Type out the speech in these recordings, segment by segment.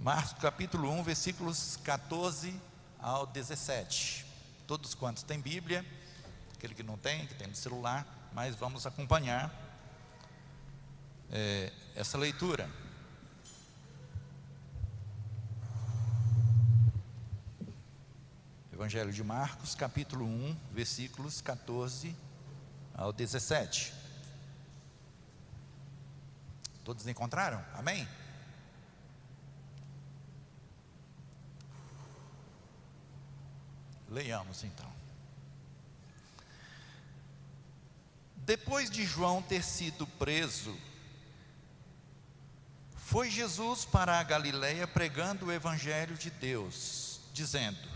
Marcos capítulo 1, versículos 14 ao 17. Todos quantos têm Bíblia, aquele que não tem, que tem no celular, mas vamos acompanhar essa leitura. Evangelho de Marcos capítulo 1, versículos 14 ao 17. Todos encontraram? Amém? Leiamos então. Depois de João ter sido preso, foi Jesus para a Galileia pregando o Evangelho de Deus, dizendo: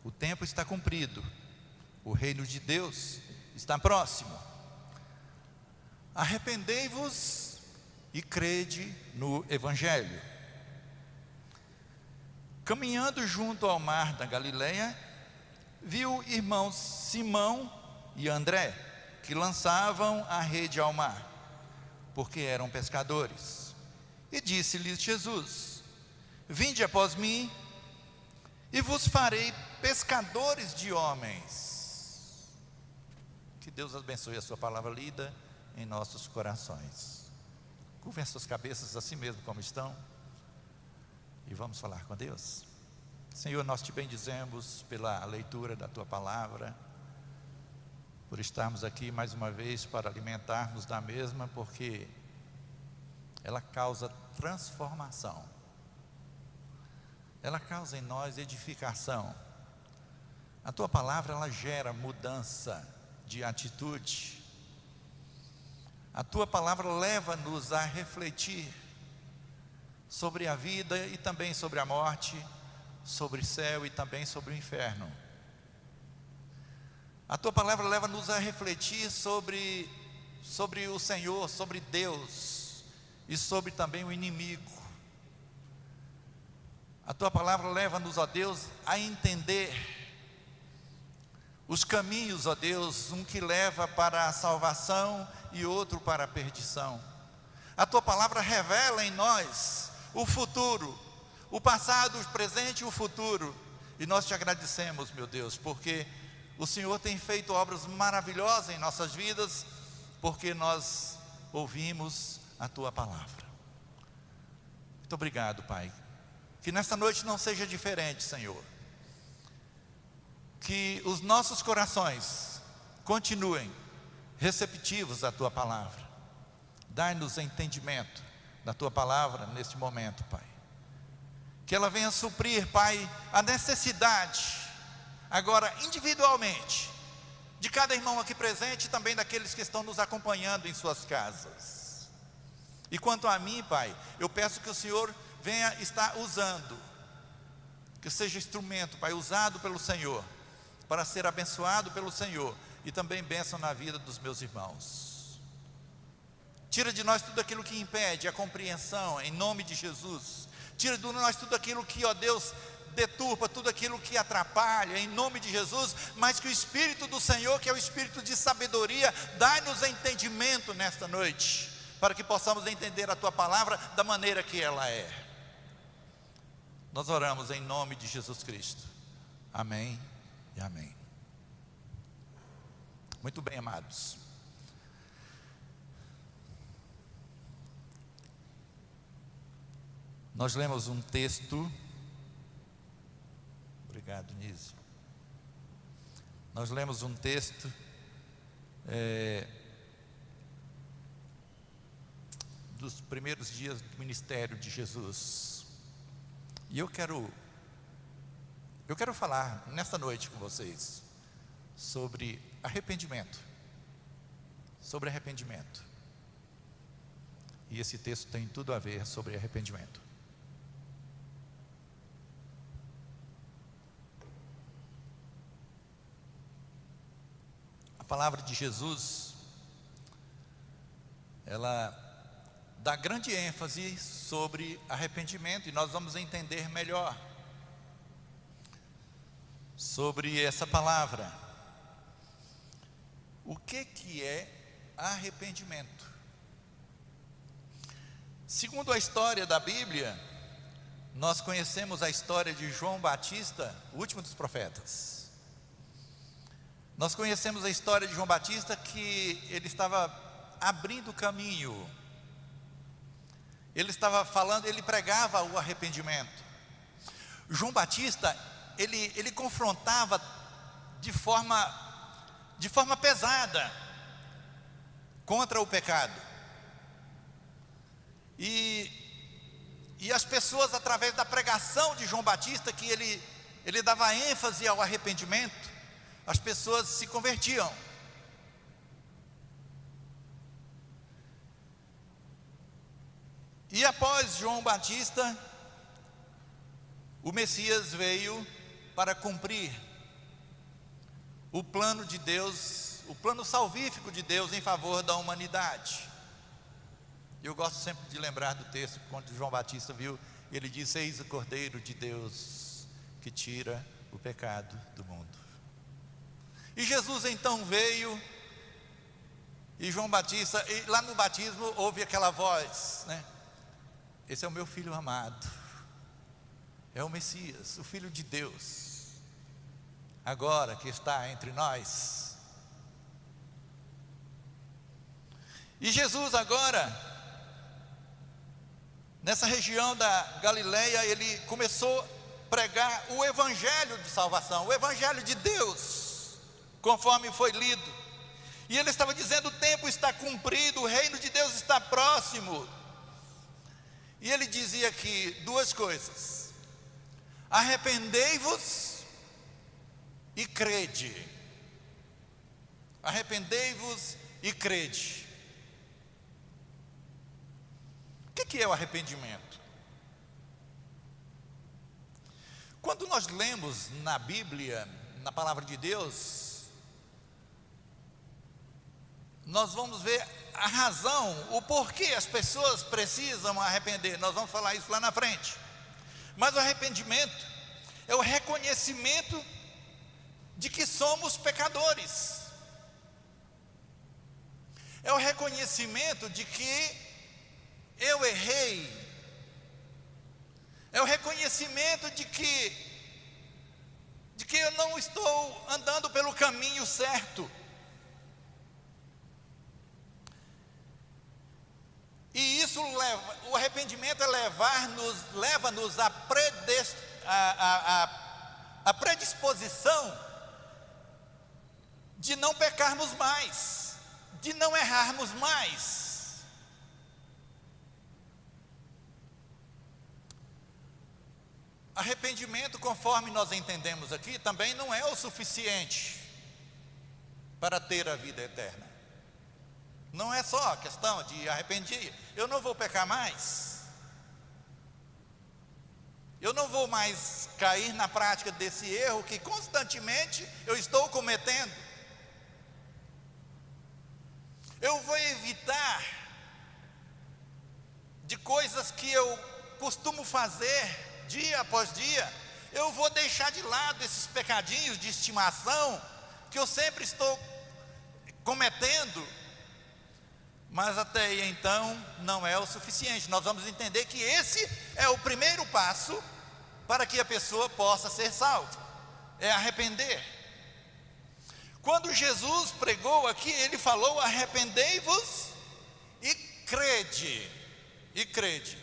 o tempo está cumprido, o reino de Deus está próximo. Arrependei-vos e crede no Evangelho. Caminhando junto ao mar da Galileia, viu irmãos Simão e André, que lançavam a rede ao mar, porque eram pescadores. E disse-lhes Jesus: vinde após mim, e vos farei pescadores de homens. Que Deus abençoe a sua palavra lida em nossos corações. Curvem as suas cabeças assim mesmo como estão, e vamos falar com Deus. Senhor, nós te bendizemos pela leitura da tua palavra, por estarmos aqui mais uma vez para alimentarmos da mesma, porque ela causa transformação, ela causa em nós edificação. A tua palavra, ela gera mudança de atitude. A tua palavra leva-nos a refletir sobre a vida e também sobre a morte, sobre o céu e também sobre o inferno. A tua palavra leva-nos a refletir sobre o Senhor, sobre Deus e sobre também o inimigo. A tua palavra leva-nos, ó Deus, a entender os caminhos, ó Deus, um que leva para a salvação e outro para a perdição. A tua palavra revela em nós o futuro, o passado, o presente e o futuro. E nós te agradecemos, meu Deus, porque o Senhor tem feito obras maravilhosas em nossas vidas, porque nós ouvimos a tua palavra. Muito obrigado, Pai. Que nesta noite não seja diferente, Senhor. Que os nossos corações continuem receptivos à tua palavra. Dai-nos entendimento da tua palavra neste momento, Pai. Que ela venha suprir, Pai, a necessidade, agora individualmente, de cada irmão aqui presente e também daqueles que estão nos acompanhando em suas casas. E quanto a mim, Pai, eu peço que o Senhor venha estar usando, que seja instrumento, Pai, usado pelo Senhor, para ser abençoado pelo Senhor, e também bênção na vida dos meus irmãos. Tira de nós tudo aquilo que impede a compreensão, em nome de Jesus. Tira de nós tudo aquilo que, ó Deus, deturpa, tudo aquilo que atrapalha, em nome de Jesus. Mas que o Espírito do Senhor, que é o Espírito de sabedoria, dai-nos entendimento nesta noite, para que possamos entender a tua palavra da maneira que ela é. Nós oramos em nome de Jesus Cristo. Amém e amém. Muito bem, amados. Nós lemos um texto. Obrigado, Nise. Nós lemos um texto dos primeiros dias do ministério de Jesus. E eu quero falar nesta noite com vocês sobre arrependimento. Sobre arrependimento. E esse texto tem tudo a ver sobre arrependimento. A palavra de Jesus, ela dá grande ênfase sobre arrependimento, e nós vamos entender melhor sobre essa palavra. O que é arrependimento? Segundo a história da Bíblia, Nós conhecemos a história de João Batista, o último dos profetas. Nós conhecemos a história de João Batista, que ele estava abrindo o caminho. Ele estava falando, ele pregava o arrependimento. João Batista, ele confrontava de forma pesada contra o pecado. E as pessoas, através da pregação de João Batista, que ele dava ênfase ao arrependimento, as pessoas se convertiam. E após João Batista, o Messias veio para cumprir o plano de Deus, o plano salvífico de Deus em favor da humanidade. Eu gosto sempre de lembrar do texto, quando João Batista viu, ele disse: eis o Cordeiro de Deus que tira o pecado do mundo. E Jesus então veio, e João Batista, e lá no batismo houve aquela voz, né? Esse é o meu filho amado, é o Messias, o Filho de Deus, agora que está entre nós. E Jesus agora, nessa região da Galileia, ele começou a pregar o evangelho de salvação, o evangelho de Deus, conforme foi lido. E ele estava dizendo: o tempo está cumprido, o reino de Deus está próximo. E ele dizia aqui duas coisas: arrependei-vos e crede. Arrependei-vos e crede. O que é o arrependimento? Quando nós lemos na Bíblia, na palavra de Deus, nós vamos ver a razão, o porquê as pessoas precisam arrepender. Nós vamos falar isso lá na frente. Mas o arrependimento é o reconhecimento de que somos pecadores. É o reconhecimento de que eu errei. É o reconhecimento de que eu não estou andando pelo caminho certo. E isso o arrependimento leva-nos à predisposição de não pecarmos mais, de não errarmos mais. Arrependimento, conforme nós entendemos aqui, também não é o suficiente para ter a vida eterna. Não é só a questão de arrepender, eu não vou pecar mais, eu não vou mais cair na prática desse erro que constantemente eu estou cometendo. Eu vou evitar de coisas que eu costumo fazer dia após dia. Eu vou deixar de lado esses pecadinhos de estimação que eu sempre estou cometendo. Mas até aí então não é o suficiente. Nós vamos entender que esse é o primeiro passo para que a pessoa possa ser salva, é arrepender. Quando Jesus pregou aqui, ele falou: arrependei-vos e crede. E crede.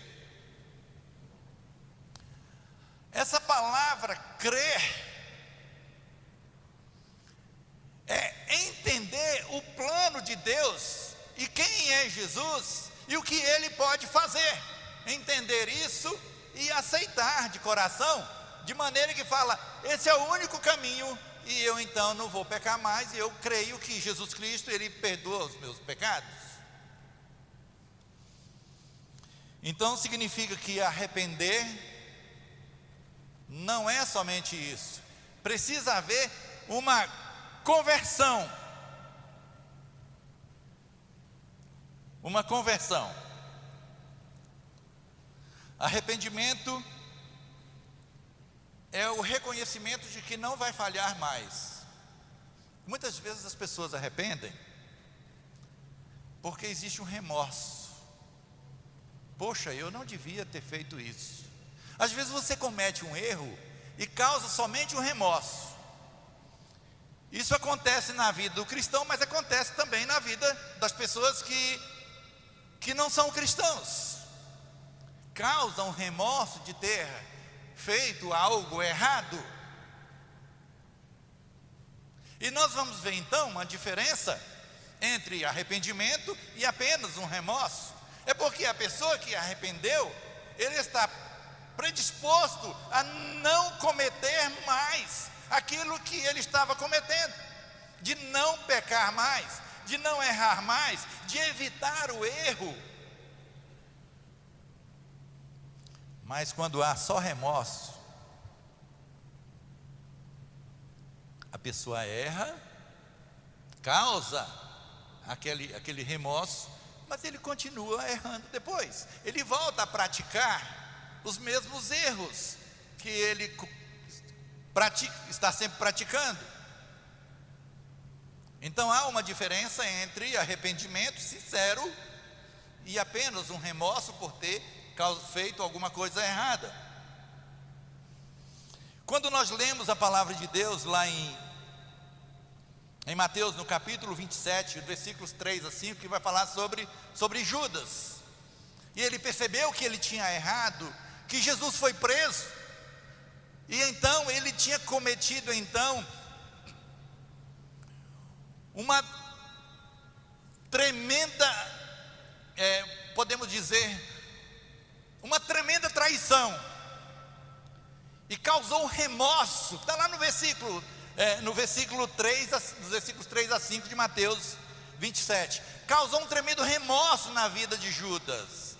Essa palavra crer é entender o plano de Deus e quem é Jesus e o que Ele pode fazer. Entender isso e aceitar de coração, de maneira que fala: esse é o único caminho, e eu então não vou pecar mais, e eu creio que Jesus Cristo, Ele perdoa os meus pecados. Então significa que arrepender não é somente isso, precisa haver uma conversão. Uma conversão. Arrependimento é o reconhecimento de que não vai falhar mais. Muitas vezes as pessoas arrependem porque existe um remorso. Poxa, eu não devia ter feito isso. Às vezes você comete um erro e causa somente um remorso. Isso acontece na vida do cristão, mas acontece também na vida das pessoas que não são cristãos. Causam remorso de ter feito algo errado. E nós vamos ver então uma diferença entre arrependimento e apenas um remorso. É porque a pessoa que arrependeu, ele está predisposto a não cometer mais aquilo que ele estava cometendo, de não pecar mais, de não errar mais, de evitar o erro. Mas quando há só remorso, a pessoa erra, causa aquele remorso, mas ele continua errando depois. Ele volta a praticar os mesmos erros que ele está sempre praticando. Então há uma diferença entre arrependimento sincero e apenas um remorso por ter feito alguma coisa errada. Quando nós lemos a palavra de Deus lá em Mateus, no capítulo 27, versículos 3 a 5, que vai falar sobre Judas, e ele percebeu que ele tinha errado, que Jesus foi preso, e então ele tinha cometido uma tremenda, podemos dizer, uma tremenda traição, e causou remorso. Está lá no versículo 3, dos versículos 3 a 5 de Mateus 27. Causou um tremendo remorso na vida de Judas.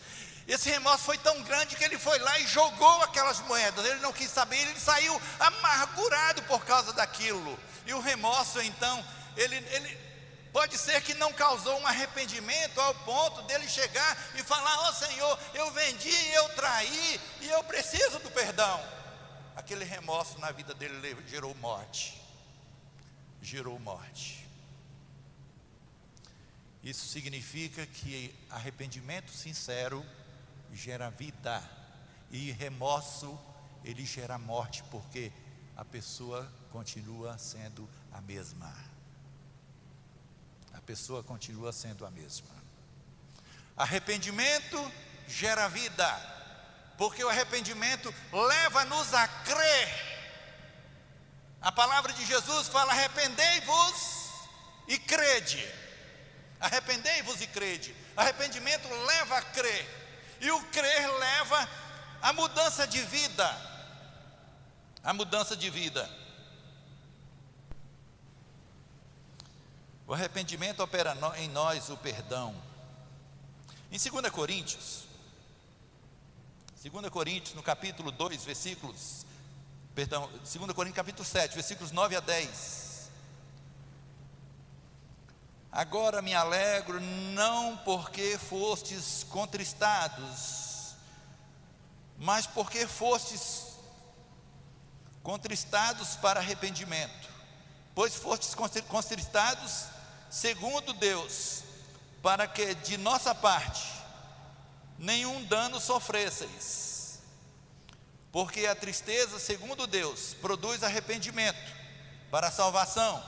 Esse remorso foi tão grande que ele foi lá e jogou aquelas moedas. Ele não quis saber, ele saiu amargurado por causa daquilo. E o remorso então, ele pode ser que não causou um arrependimento ao ponto dele chegar e falar: ó Senhor, eu vendi, eu traí e eu preciso do perdão. Aquele remorso na vida dele gerou morte. Isso significa que arrependimento sincero gera vida, e remorso ele gera morte, porque a pessoa continua sendo a mesma. Arrependimento gera vida, porque o arrependimento leva-nos a crer. A palavra de Jesus fala: arrependei-vos e crede. Arrependei-vos e crede. Arrependimento leva a crer, e o crer leva à mudança de vida. O arrependimento opera em nós o perdão. Em 2 Coríntios, no capítulo 2, 2 Coríntios capítulo 7, versículos 9 a 10. Agora me alegro, não porque fostes contristados, mas porque fostes contristados para arrependimento, pois fostes contristados segundo Deus, para que de nossa parte nenhum dano sofresseis. Porque a tristeza segundo Deus produz arrependimento para a salvação,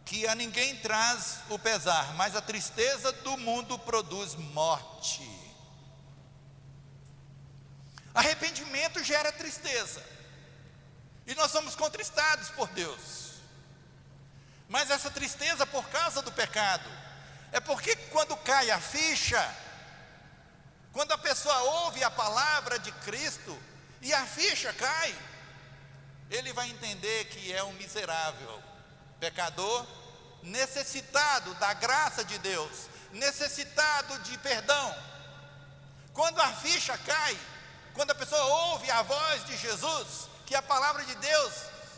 que a ninguém traz o pesar, mas a tristeza do mundo produz morte. Arrependimento gera tristeza, e nós somos contristados por Deus. Mas essa tristeza por causa do pecado, é porque quando cai a ficha, quando a pessoa ouve a palavra de Cristo e a ficha cai, ele vai entender que é um miserável pecador, necessitado da graça de Deus, necessitado de perdão. Quando a ficha cai, quando a pessoa ouve a voz de Jesus, que a palavra de Deus,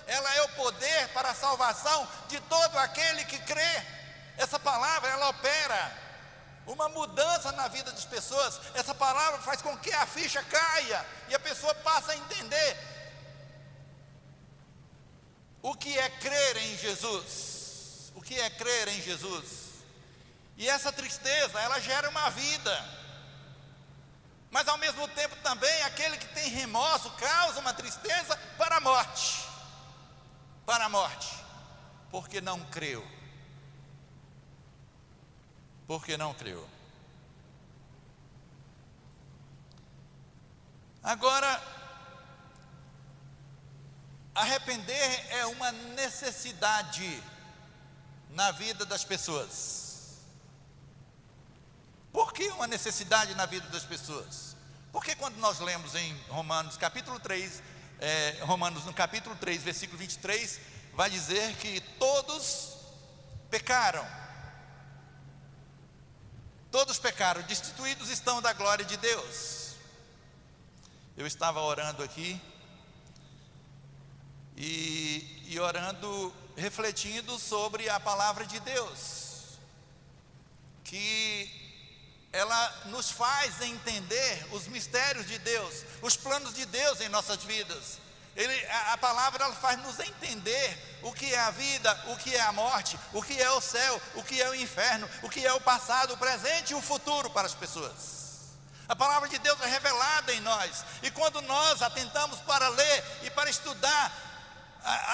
ela é o poder para a salvação de todo aquele que crê. Essa palavra, ela opera uma mudança na vida das pessoas. Essa palavra faz com que a ficha caia e a pessoa passe a entender o que é crer em Jesus. O que é crer em Jesus? E essa tristeza, ela gera uma vida. Mas ao mesmo tempo também aquele que tem remorso causa uma tristeza para a morte. Para a morte. Porque não creu. Porque não creu. Agora, arrepender é uma necessidade na vida das pessoas. Por que uma necessidade na vida das pessoas? Porque quando nós lemos em Romanos capítulo 3, Romanos no capítulo 3, versículo 23, vai dizer que todos pecaram. Todos pecaram, destituídos estão da glória de Deus. Eu estava orando aqui e orando, refletindo sobre a palavra de Deus, que ela nos faz entender os mistérios de Deus, os planos de Deus em nossas vidas. A palavra ela faz nos entender o que é a vida, o que é a morte, o que é o céu, o que é o inferno, o que é o passado, o presente e o futuro para as pessoas. A palavra de Deus é revelada em nós, e quando nós atentamos para ler e para estudar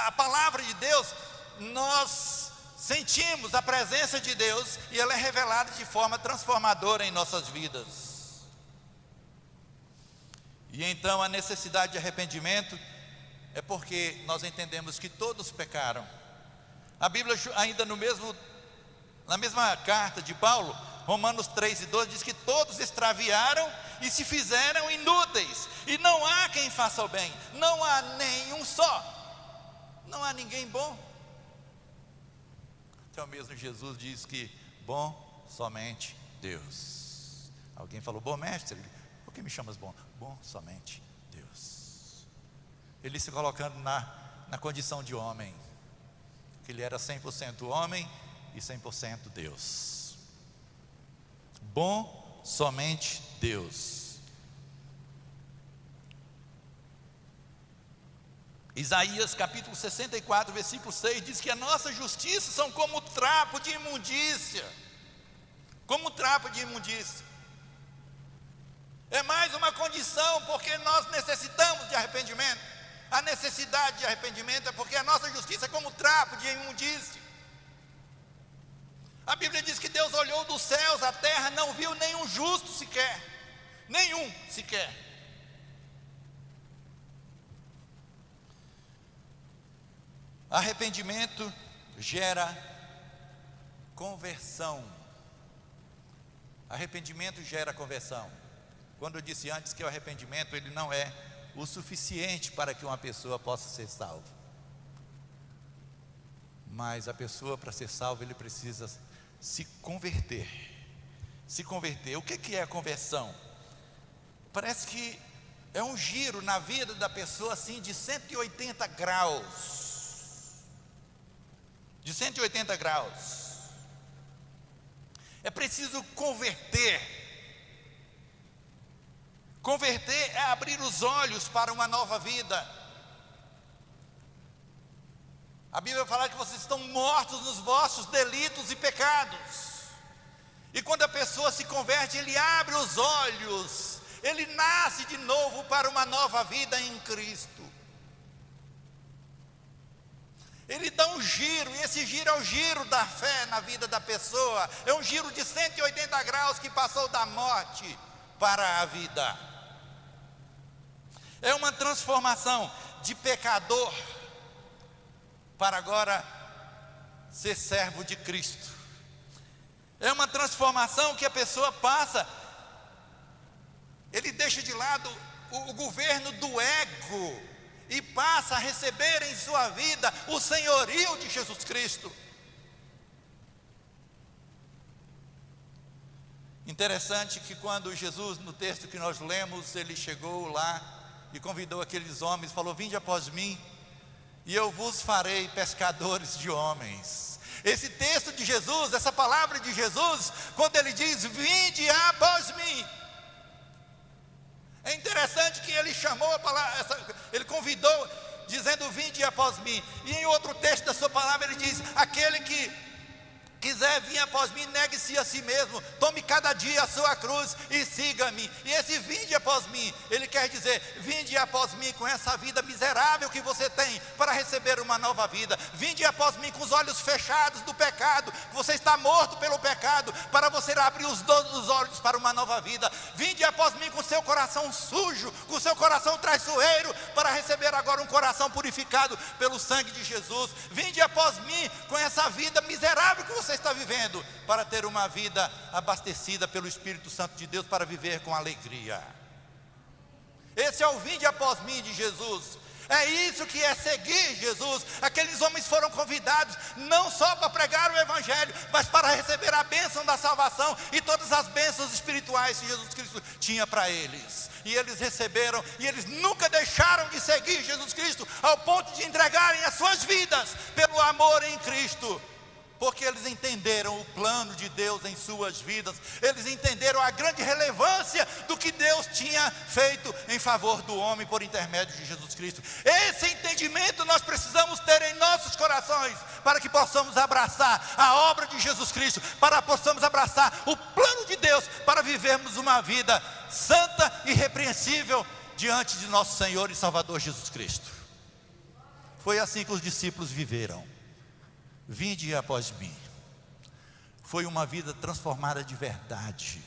a palavra de Deus, nós sentimos a presença de Deus, e ela é revelada de forma transformadora em nossas vidas. E então a necessidade de arrependimento é porque nós entendemos que todos pecaram. A Bíblia ainda na mesma carta de Paulo, Romanos 3:12, diz que todos extraviaram e se fizeram inúteis, e não há quem faça o bem, não há nenhum só, não há ninguém bom. Até o mesmo Jesus diz que bom somente Deus. Alguém falou, bom mestre, por que me chamas bom? Bom somente Deus. Ele se colocando na condição de homem, que ele era 100% homem e 100% Deus. Bom somente Deus. Isaías capítulo 64, versículo 6 diz que a nossa justiça são como trapo de imundícia. Como trapo de imundícia. É mais uma condição, porque nós necessitamos de arrependimento. A necessidade de arrependimento é porque a nossa justiça é como trapo de imundícia. A Bíblia diz que Deus olhou dos céus à terra, não viu nenhum justo sequer. Nenhum sequer. Arrependimento gera conversão. Arrependimento gera conversão. Quando eu disse antes que o arrependimento ele não é o suficiente para que uma pessoa possa ser salva, mas a pessoa, para ser salva, ele precisa se converter. Se converter. O que é a conversão? Parece que é um giro na vida da pessoa assim de 180 graus. De 180 graus. É preciso converter. Converter é abrir os olhos para uma nova vida. A Bíblia fala que vocês estão mortos nos vossos delitos e pecados. E quando a pessoa se converte, ele abre os olhos, ele nasce de novo para uma nova vida em Cristo. Ele dá um giro, e esse giro é o giro da fé na vida da pessoa. É um giro de 180 graus que passou da morte para a vida. É uma transformação de pecador para agora ser servo de Cristo. É uma transformação que a pessoa passa, ele deixa de lado o governo do ego e passa a receber em sua vida o senhorio de Jesus Cristo. Interessante que quando Jesus, no texto que nós lemos, ele chegou lá e convidou aqueles homens, falou, vinde após mim, e eu vos farei pescadores de homens. Esse texto de Jesus, essa palavra de Jesus, quando ele diz, vinde após mim, é interessante que ele chamou a palavra, ele convidou, dizendo, vinde após mim. E em outro texto da sua palavra ele diz, aquele que quiser vir após mim, negue-se a si mesmo, tome cada dia a sua cruz e siga-me. E esse vinde após mim, ele quer dizer, vinde após mim com essa vida miserável que você tem, para receber uma nova vida. Vinde após mim com os olhos fechados do pecado, você está morto pelo pecado, para você abrir os olhos para uma nova vida. Vinde após mim com o seu coração sujo, com o seu coração traiçoeiro, para receber agora um coração purificado pelo sangue de Jesus. Vinde após mim com essa vida miserável que você está vivendo, para ter uma vida abastecida pelo Espírito Santo de Deus, para viver com alegria. Esse é o vinde após mim de Jesus. É isso que é seguir Jesus. Aqueles homens foram convidados não só para pregar o Evangelho, mas para receber a bênção da salvação e todas as bênçãos espirituais que Jesus Cristo tinha para eles. E eles receberam, e eles nunca deixaram de seguir Jesus Cristo, ao ponto de entregarem as suas vidas pelo amor em Cristo. Porque eles entenderam o plano de Deus em suas vidas, eles entenderam a grande relevância do que Deus tinha feito em favor do homem por intermédio de Jesus Cristo. Esse entendimento nós precisamos ter em nossos corações, para que possamos abraçar a obra de Jesus Cristo, para que possamos abraçar o plano de Deus, para vivermos uma vida santa e irrepreensível diante de nosso Senhor e Salvador Jesus Cristo. Foi assim que os discípulos viveram. Vinde após mim. Foi uma vida transformada de verdade.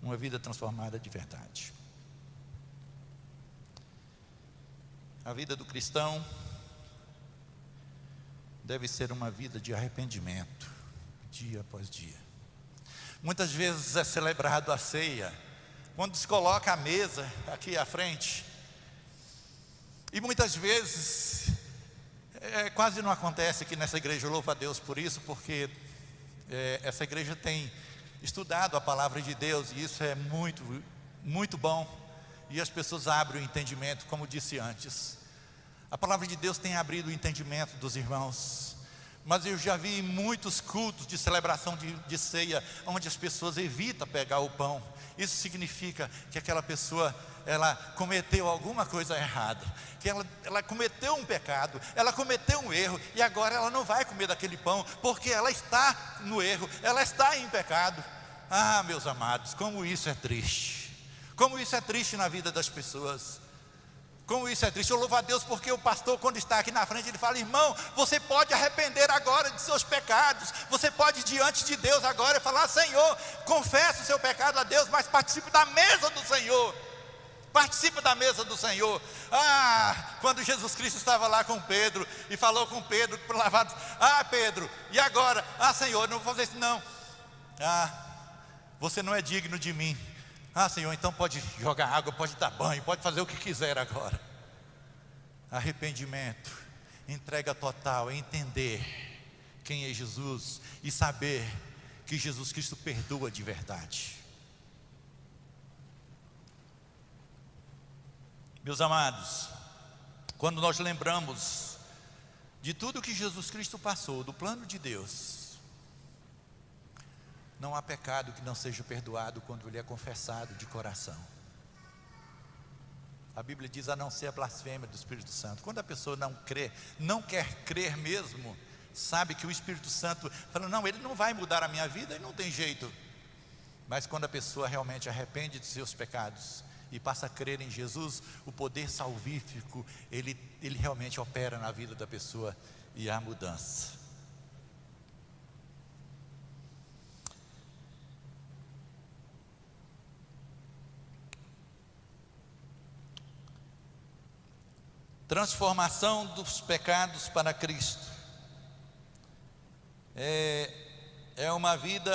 Uma vida transformada de verdade. A vida do cristão deve ser uma vida de arrependimento, dia após dia. Muitas vezes é celebrado a ceia, quando se coloca a mesa aqui à frente, e muitas vezes quase não acontece aqui nessa igreja. Eu louvo a Deus por isso, porque essa igreja tem estudado a palavra de Deus, e isso é muito, muito bom, e as pessoas abrem o entendimento, como disse antes. A palavra de Deus tem abrido o entendimento dos irmãos, mas eu já vi muitos cultos de celebração de ceia, onde as pessoas evitam pegar o pão. Isso significa que aquela pessoa, ela cometeu alguma coisa errada, que ela cometeu um pecado, ela cometeu um erro, e agora ela não vai comer daquele pão, porque ela está no erro, ela está em pecado. Ah, meus amados, como isso é triste, como isso é triste na vida das pessoas. Como isso é triste. Eu louvo a Deus porque o pastor, quando está aqui na frente, ele fala: irmão, você pode arrepender agora de seus pecados, você pode ir diante de Deus agora e falar: Senhor, confessa o seu pecado a Deus, mas participe da mesa do Senhor. Participe da mesa do Senhor. Quando Jesus Cristo estava lá com Pedro, e falou com Pedro, lavado: Pedro, e agora? Senhor, não vou fazer isso não. Você não é digno de mim. Senhor, então pode jogar água, pode dar banho, pode fazer o que quiser agora. Arrependimento, entrega total, entender quem é Jesus e saber que Jesus Cristo perdoa de verdade. Meus amados, quando nós lembramos de tudo que Jesus Cristo passou, do plano de Deus, não há pecado que não seja perdoado quando ele é confessado de coração. A Bíblia diz: a não ser a blasfêmia do Espírito Santo. Quando a pessoa não crê, não quer crer mesmo, sabe que o Espírito Santo fala: não, ele não vai mudar a minha vida, e não tem jeito. Mas quando a pessoa realmente arrepende de seus pecados e passa a crer em Jesus, o poder salvífico, ele realmente opera na vida da pessoa, e há mudança. Transformação dos pecados para Cristo. É uma vida.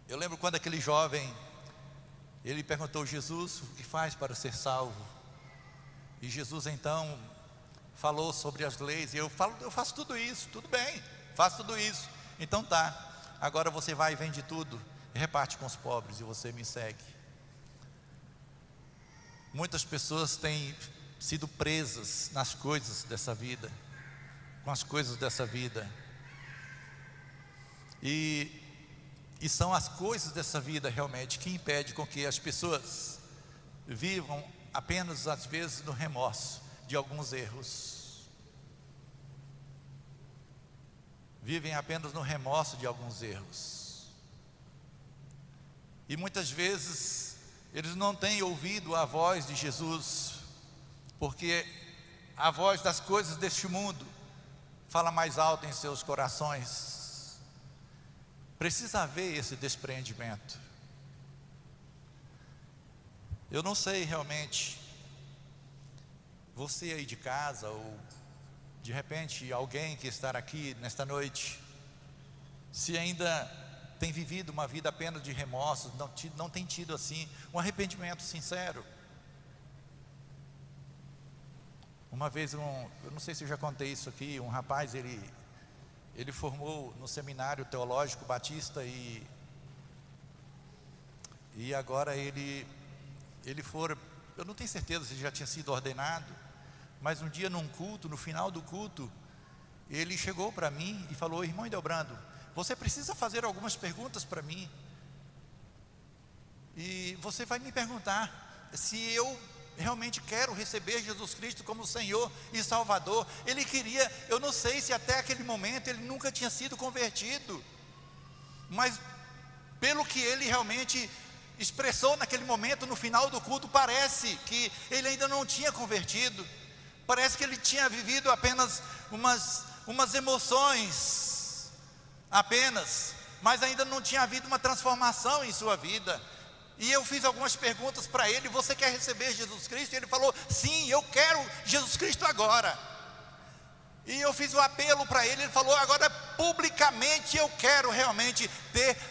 Eu lembro quando aquele jovem, ele perguntou: Jesus, o que faz para ser salvo? E Jesus então falou sobre as leis, e eu faço tudo isso. Tudo bem, faço tudo isso. Então tá, agora você vai e vende tudo, e reparte com os pobres, e você me segue. Muitas pessoas têm sido presas nas coisas dessa vida, com as coisas dessa vida, e são as coisas dessa vida realmente que impedem com que as pessoas vivam apenas, às vezes, no remorso de alguns erros. vivem apenas no remorso de alguns erros. E muitas vezes eles não têm ouvido a voz de Jesus, porque a voz das coisas deste mundo fala mais alto em seus corações. Precisa haver esse despreendimento. Eu não sei realmente, você aí de casa, ou de repente alguém que está aqui nesta noite, se ainda tem vivido uma vida apenas de remorsos, não tem tido assim um arrependimento sincero. Uma vez, eu não sei se eu já contei isso aqui, um rapaz, ele formou no Seminário Teológico Batista e agora ele for, eu não tenho certeza se ele já tinha sido ordenado, mas um dia num culto, no final do culto, ele chegou para mim e falou: irmão Edelbrando, você precisa fazer algumas perguntas para mim, e você vai me perguntar se eu realmente quero receber Jesus Cristo como Senhor e Salvador. Ele queria, eu não sei se até aquele momento ele nunca tinha sido convertido, mas pelo que ele realmente expressou naquele momento, no final do culto, parece que ele ainda não tinha convertido, parece que ele tinha vivido apenas umas emoções, apenas, mas ainda não tinha havido uma transformação em sua vida. E eu fiz algumas perguntas para ele: você quer receber Jesus Cristo? E ele falou: sim, eu quero Jesus Cristo agora. E eu fiz o apelo para ele, ele falou: agora publicamente eu quero realmente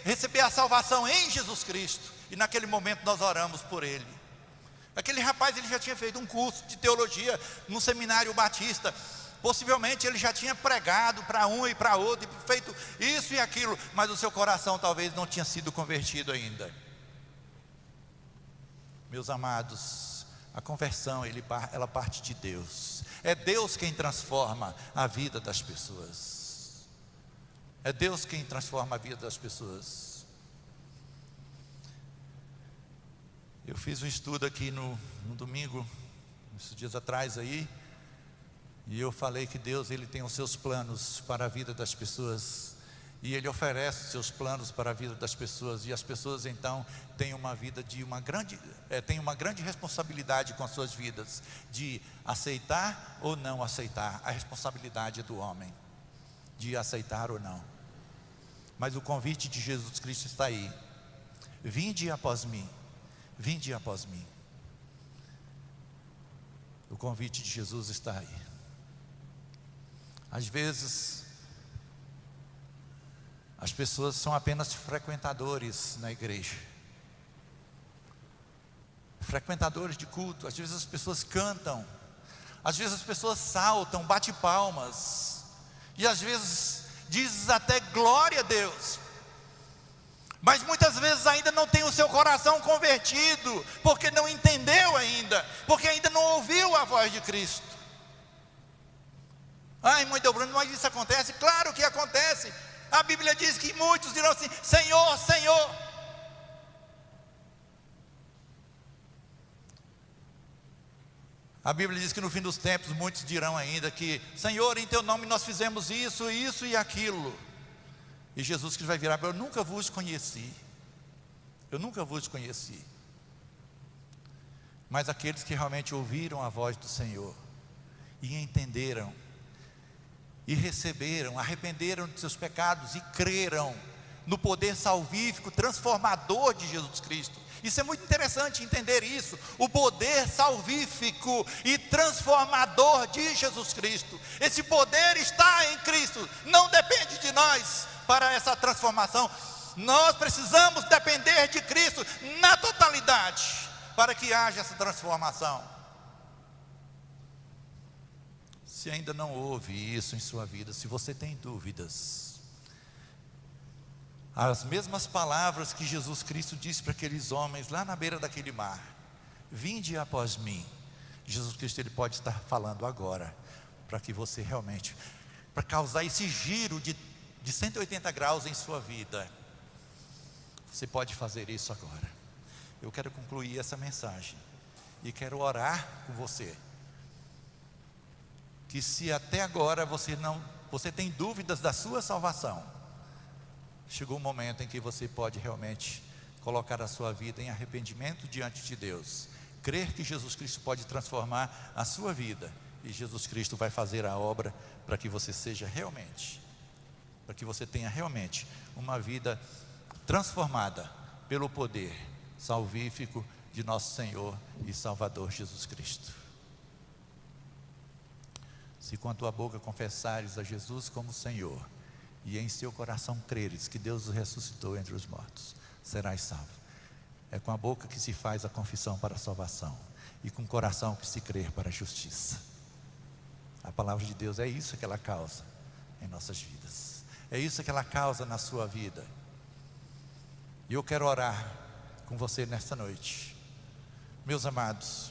receber a salvação em Jesus Cristo. E naquele momento nós oramos por ele. Aquele rapaz, ele já tinha feito um curso de teologia no Seminário Batista. Possivelmente ele já tinha pregado para um e para outro, e feito isso e aquilo, mas o seu coração talvez não tinha sido convertido ainda. Meus amados, a conversão, ela parte de Deus. É Deus quem transforma a vida das pessoas. É Deus quem transforma a vida das pessoas. Eu fiz um estudo aqui no domingo, esses dias atrás aí, e eu falei que Deus, Ele tem os seus planos para a vida das pessoas, e Ele oferece os seus planos para a vida das pessoas, e as pessoas então têm uma vida têm uma grande responsabilidade com as suas vidas, de aceitar ou não aceitar. A responsabilidade é do homem, de aceitar ou não. Mas o convite de Jesus Cristo está aí: vinde após mim, vinde após mim. O convite de Jesus está aí. Às vezes as pessoas são apenas frequentadores na igreja, frequentadores de culto. Às vezes as pessoas cantam, às vezes as pessoas saltam, bate palmas, e às vezes diz até glória a Deus, mas muitas vezes ainda não tem o seu coração convertido, porque não entendeu ainda, porque ainda não ouviu a voz de Cristo. Irmão Edelbrando, mas isso acontece? Claro que acontece. A Bíblia diz que muitos dirão assim: Senhor, Senhor. A Bíblia diz que no fim dos tempos muitos dirão ainda que: Senhor, em teu nome nós fizemos isso, isso e aquilo. E Jesus que vai virar: eu nunca vos conheci, eu nunca vos conheci. Mas aqueles que realmente ouviram a voz do Senhor e entenderam, e receberam, arrependeram de seus pecados e creram no poder salvífico, transformador de Jesus Cristo. Isso é muito interessante entender isso, o poder salvífico e transformador de Jesus Cristo. Esse poder está em Cristo, não depende de nós para essa transformação. Nós precisamos depender de Cristo na totalidade para que haja essa transformação. Se ainda não houve isso em sua vida, se você tem dúvidas, as mesmas palavras que Jesus Cristo disse para aqueles homens lá na beira daquele mar: vinde após mim. Jesus Cristo, Ele pode estar falando agora, para que você realmente, para causar esse giro de 180 graus em sua vida. Você pode fazer isso agora. Eu quero concluir essa mensagem e quero orar com você, que se até agora você tem dúvidas da sua salvação, chegou o momento em que você pode realmente colocar a sua vida em arrependimento diante de Deus, crer que Jesus Cristo pode transformar a sua vida, e Jesus Cristo vai fazer a obra para que você tenha realmente uma vida transformada pelo poder salvífico de nosso Senhor e Salvador Jesus Cristo. Se com a tua boca confessares a Jesus como Senhor, e em seu coração creres que Deus o ressuscitou entre os mortos, serás salvo. É com a boca que se faz a confissão para a salvação, e com o coração que se crer para a justiça. A palavra de Deus é isso que ela causa em nossas vidas, é isso que ela causa na sua vida. E eu quero orar com você nesta noite. Meus amados,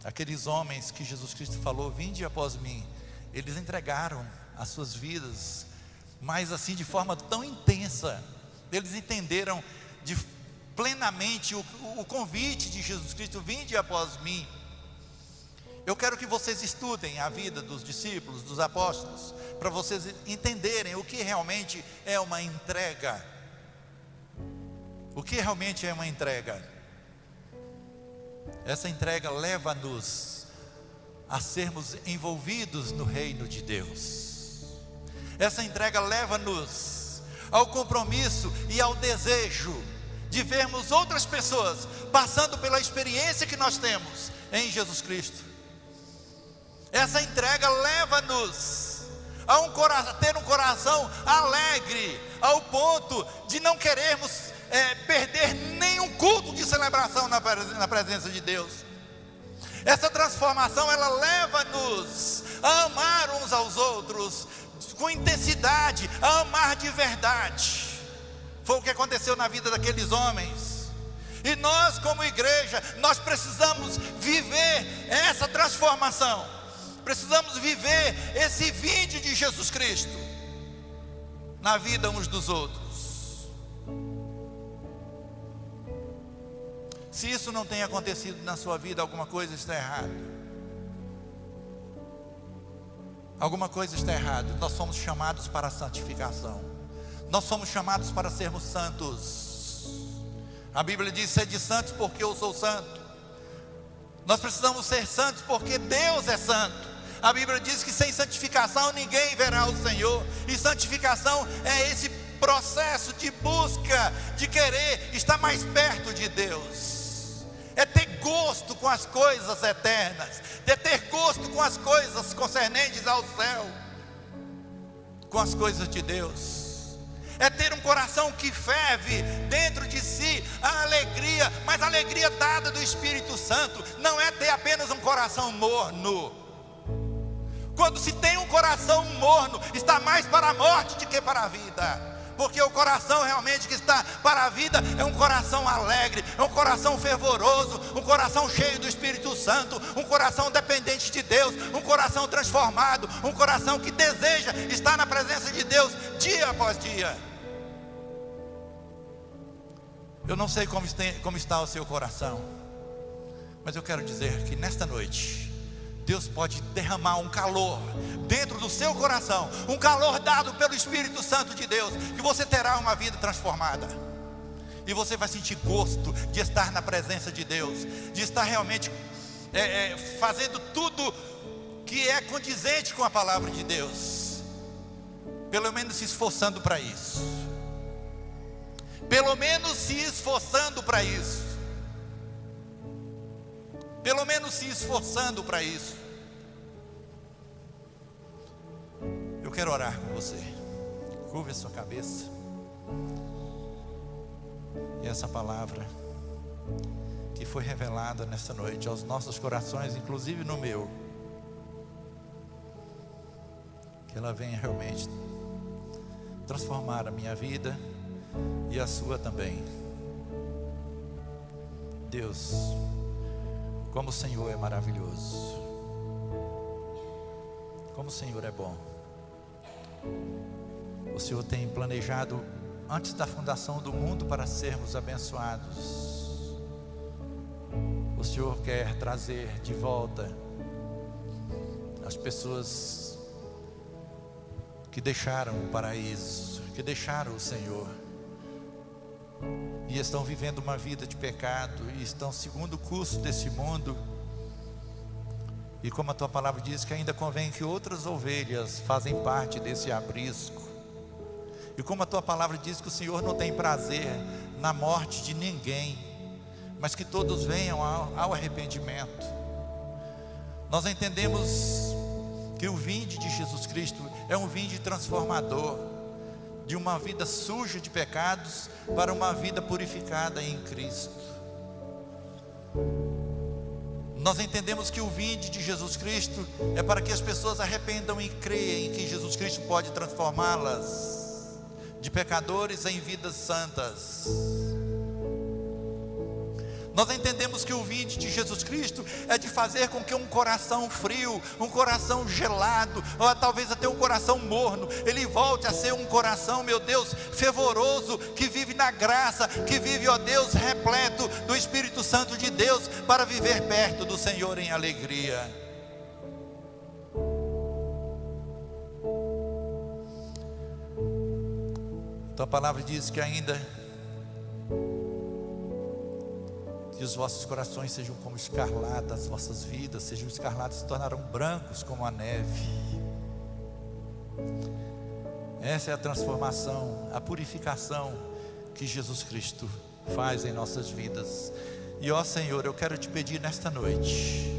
aqueles homens que Jesus Cristo falou, vinde após mim, eles entregaram as suas vidas, mas assim de forma tão intensa, eles entenderam plenamente o convite de Jesus Cristo, vinde após mim. Eu quero que vocês estudem a vida dos discípulos, dos apóstolos, para vocês entenderem o que realmente é uma entrega. O que realmente é uma entrega? Essa entrega leva-nos a sermos envolvidos no reino de Deus. Essa entrega leva-nos ao compromisso e ao desejo de vermos outras pessoas passando pela experiência que nós temos em Jesus Cristo. Essa entrega leva-nos a ter um coração alegre, ao ponto de não querermos perder nenhum culto de celebração na presença de Deus. Essa transformação, ela leva-nos a amar uns aos outros com intensidade, a amar de verdade. Foi o que aconteceu na vida daqueles homens. E nós, como igreja, nós precisamos viver essa transformação. Precisamos viver esse vinde de Jesus Cristo na vida uns dos outros. Se isso não tem acontecido na sua vida, alguma coisa está errada. Alguma coisa está errada. Nós somos chamados para a santificação. Nós somos chamados para sermos santos. A Bíblia diz: sede santos porque eu sou santo. Nós precisamos ser santos porque Deus é santo. A Bíblia diz que sem santificação ninguém verá o Senhor. E santificação é esse processo de busca, de querer estar mais perto de Deus. É ter gosto com as coisas eternas, é ter gosto com as coisas concernentes ao céu, com as coisas de Deus. É ter um coração que ferve dentro de si a alegria, mas a alegria dada do Espírito Santo. Não é ter apenas um coração morno. Quando se tem um coração morno, está mais para a morte do que para a vida. Porque o coração realmente que está para a vida é um coração alegre, é um coração fervoroso, um coração cheio do Espírito Santo, um coração dependente de Deus, um coração transformado, um coração que deseja estar na presença de Deus dia após dia. Eu não sei como está o seu coração, mas eu quero dizer que nesta noite Deus pode derramar um calor dentro do seu coração, um calor dado pelo Espírito Santo de Deus, que você terá uma vida transformada, e você vai sentir gosto de estar na presença de Deus, de estar realmente fazendo tudo que é condizente com a palavra de Deus, pelo menos se esforçando para isso, pelo menos se esforçando para isso. Pelo menos se esforçando para isso. Eu quero orar com você. Curve a sua cabeça. E essa palavra que foi revelada nesta noite aos nossos corações, inclusive no meu, que ela venha realmente transformar a minha vida e a sua também. Deus, como o Senhor é maravilhoso, como o Senhor é bom. O Senhor tem planejado antes da fundação do mundo para sermos abençoados. O Senhor quer trazer de volta as pessoas que deixaram o paraíso, que deixaram o Senhor, e estão vivendo uma vida de pecado, e estão segundo o curso desse mundo, e como a tua palavra diz, que ainda convém que outras ovelhas fazem parte desse aprisco, e como a tua palavra diz que o Senhor não tem prazer na morte de ninguém, mas que todos venham ao arrependimento. Nós entendemos que o vinde de Jesus Cristo é um vinde transformador, de uma vida suja de pecados para uma vida purificada em Cristo. Nós entendemos que o vinde de Jesus Cristo é para que as pessoas arrependam e creiam que Jesus Cristo pode transformá-las de pecadores em vidas santas. Nós entendemos que o vinde de Jesus Cristo é de fazer com que um coração frio, um coração gelado, ou talvez até um coração morno, ele volte a ser um coração, meu Deus, fervoroso, que vive na graça, que vive, ó Deus, repleto do Espírito Santo de Deus, para viver perto do Senhor em alegria. Tua palavra diz que ainda que os vossos corações sejam como escarlata, as vossas vidas sejam escarlatas, se tornarão brancos como a neve. Essa é a transformação, a purificação que Jesus Cristo faz em nossas vidas. E ó Senhor, eu quero te pedir nesta noite,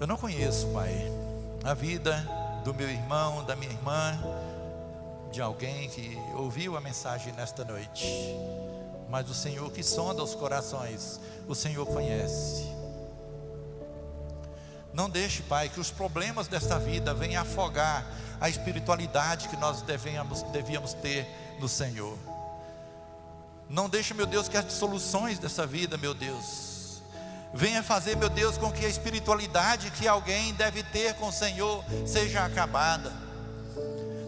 eu não conheço, Pai, a vida do meu irmão, da minha irmã, de alguém que ouviu a mensagem nesta noite, mas o Senhor que sonda os corações, o Senhor conhece. Não deixe, Pai, que os problemas desta vida venham afogar a espiritualidade que nós devíamos ter no Senhor. Não deixe, meu Deus, que as dissoluções dessa vida, meu Deus, venha fazer, meu Deus, com que a espiritualidade que alguém deve ter com o Senhor seja acabada.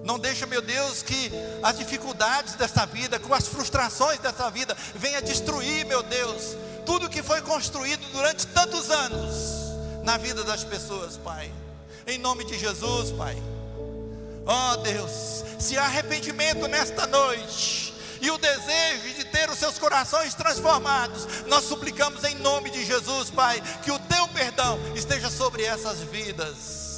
Não deixa, meu Deus, que as dificuldades dessa vida, com as frustrações dessa vida, venha destruir, meu Deus, tudo que foi construído durante tantos anos na vida das pessoas, Pai. Em nome de Jesus, Pai. Ó Deus, se há arrependimento nesta noite e o desejo de ter os seus corações transformados, nós suplicamos em nome de Jesus, Pai, que o teu perdão esteja sobre essas vidas.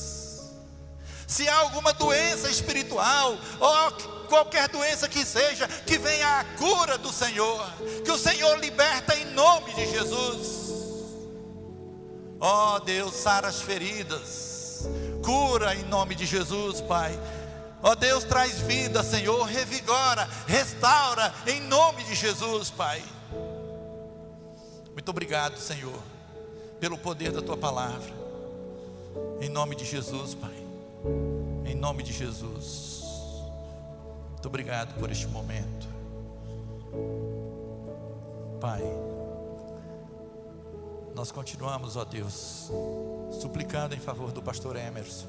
Se há alguma doença espiritual, ou qualquer doença que seja, que venha a cura do Senhor, que o Senhor liberta em nome de Jesus. Ó Deus, sara as feridas, cura em nome de Jesus, Pai. Ó Deus, traz vida, Senhor, revigora, restaura em nome de Jesus, Pai. Muito obrigado, Senhor, pelo poder da tua palavra, em nome de Jesus, Pai. Em nome de Jesus. Muito obrigado por este momento, Pai. Nós continuamos, ó Deus, suplicando em favor do pastor Emerson.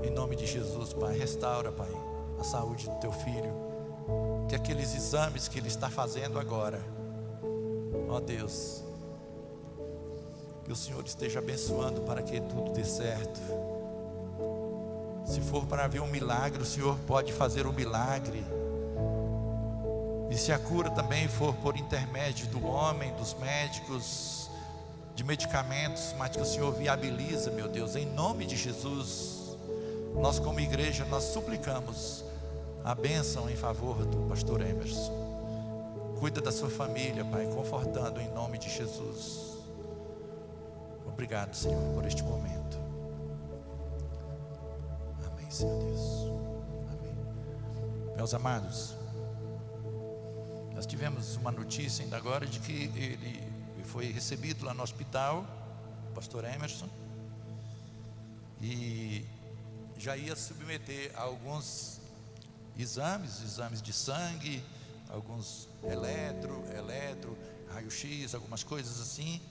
Em nome de Jesus, Pai, restaura, Pai, a saúde do teu filho. Que aqueles exames que ele está fazendo agora, ó Deus, que o Senhor esteja abençoando para que tudo dê certo. Se for para haver um milagre, o Senhor pode fazer um milagre. E se a cura também for por intermédio do homem, dos médicos, de medicamentos, mas que o Senhor viabiliza, meu Deus, em nome de Jesus. Nós como igreja, nós suplicamos a bênção em favor do pastor Emerson. Cuida da sua família, Pai, confortando em nome de Jesus. Obrigado, Senhor, por este momento. Senhor Deus, amém. Meus amados, nós tivemos uma notícia ainda agora de que ele foi recebido lá no hospital, o pastor Emerson, e já ia submeter a alguns exames de sangue, alguns eletro, raio-x, algumas coisas assim,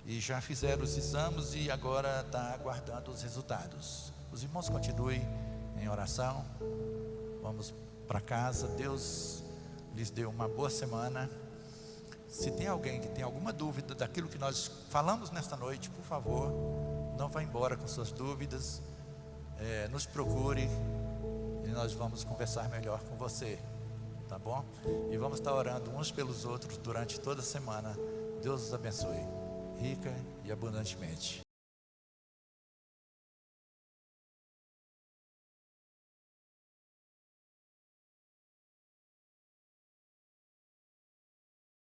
e já fizeram os exames e agora está aguardando os resultados. Os irmãos continuem em oração. Vamos para casa. Deus lhes deu uma boa semana. Se tem alguém que tem alguma dúvida daquilo que nós falamos nesta noite, por favor, não vá embora com suas dúvidas, nos procure e nós vamos conversar melhor com você, tá bom? E vamos estar orando uns pelos outros durante toda a semana. Deus os abençoe, rica e abundantemente.